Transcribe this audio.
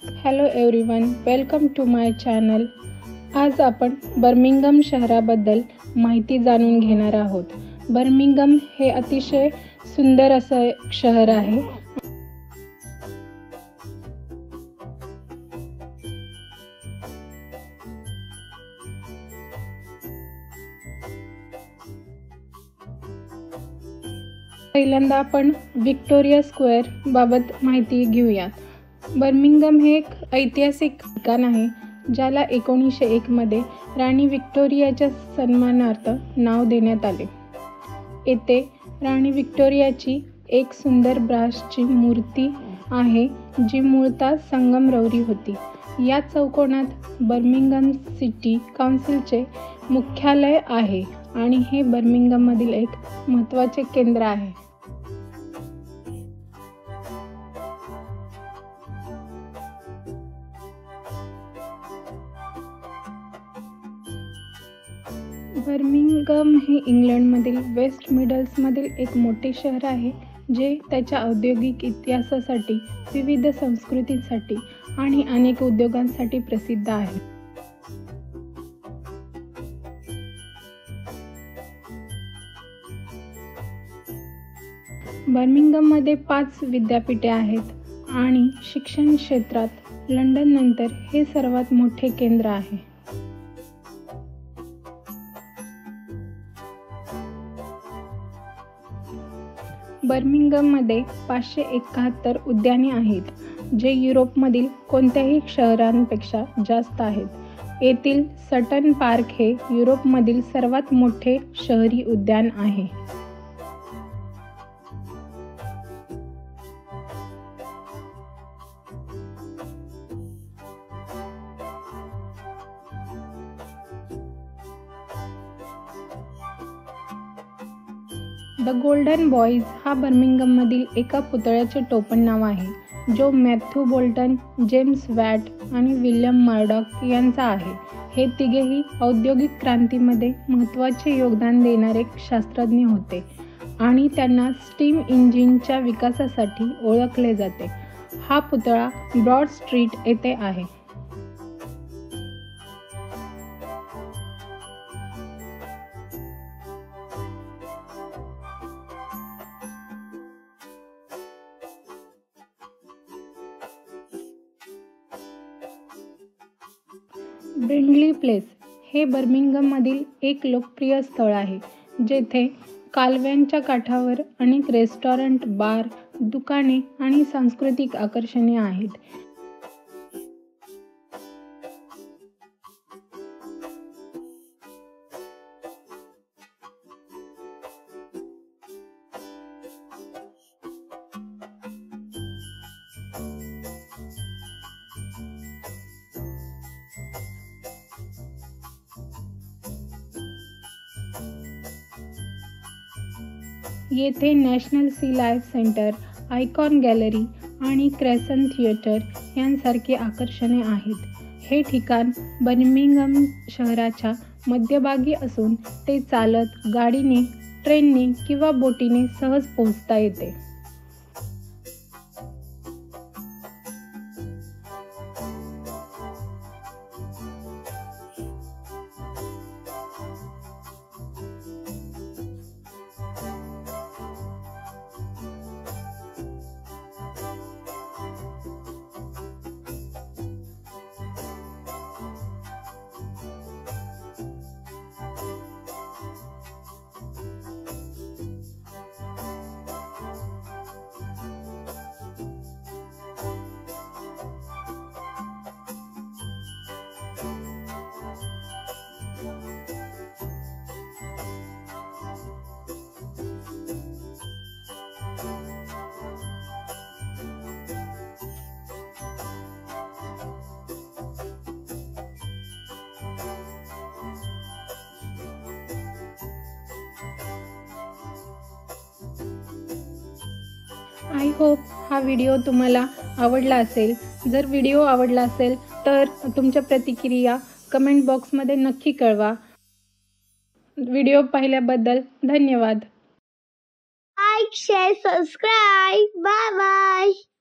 Hello everyone, welcome to my channel. आज आपण Birmingham शहराबद्दल माहिती जाणून घेणार आहोत. बर्मिंगहम हे अतिशय सुंदर असं शहर आहे. पहिल्यांदा आपण व्हिक्टोरिया स्क्वेअर बाबत माहिती घेऊया. बर्मिंगहम हे एक ऐतिहासिक ठिकाण आहे, ज्याला 1901 मध्ये राणी व्हिक्टोरियाच्या सन्मानार्थ नाव देण्यात आले. येथे राणी व्हिक्टोरियाची एक सुंदर ब्रासची मूर्ती आहे, जी मूळतः संगमरवरी होती. या चौकोनात बर्मिंगहम सिटी काउन्सिलचे मुख्यालय आहे आणि हे बर्मिंगहममधील एक महत्त्वाचे केंद्र आहे. बर्मिंगहम हे इंग्लंडमधील वेस्ट मिडल्समधील एक मोठे शहर आहे, जे त्याच्या औद्योगिक इतिहासासाठी, विविध संस्कृतींसाठी आणि अनेक उद्योगांसाठी प्रसिद्ध आहे. बर्मिंगहममध्ये 5 विद्यापीठे आहेत आणि शिक्षण क्षेत्रात लंडननंतर हे सर्वात मोठे केंद्र आहे. बर्मिंगहममध्ये 571 उद्याने आहेत, जे युरोपमधील कोणत्याही शहरांपेक्षा जास्त आहेत. येथील सटन पार्क हे युरोपमधील सर्वात मोठे शहरी उद्यान आहे. द गोल्डन बॉईज हा बर्मिंगहममधील एका पुतळ्याचे टोपण नाव आहे, जो मॅथ्यू बोल्टन, जेम्स वॅट आणि विल्यम मर्डॉक यांचा आहे. हे तिघेही औद्योगिक क्रांतीमध्ये महत्त्वाचे योगदान देणारे शास्त्रज्ञ होते आणि त्यांना स्टीम इंजिनच्या विकासासाठी ओळखले जाते. हा पुतळा ब्रॉड स्ट्रीट येथे आहे. ब्रिंडली प्लेस हे बर्मिंगहममधील एक लोकप्रिय स्थळ आहे, जेथे कालव्यांच्या काठावर अनेक रेस्टॉरंट, बार, दुकाने आणि सांस्कृतिक आकर्षणे आहेत. येथे National Sea Life Centre, Icon Gallery आणि क्रेसेंट थिएटर यांसारखी आकर्षणे आहेत. हे ठिकाण बर्मिंगहम शहराच्या मध्यभागी असून ते चालत, गाडीने, ट्रेनने किंवा बोटीने सहज पोहोचता येते. आय होप हा व्हिडिओ तुम्हाला आवडला असेल. जर व्हिडिओ आवडला असेल तर तुमच्या प्रतिक्रिया कमेंट बॉक्समध्ये नक्की कळवा. व्हिडिओ पाहिल्याबद्दल धन्यवाद. Like, share, subscribe. Bye bye.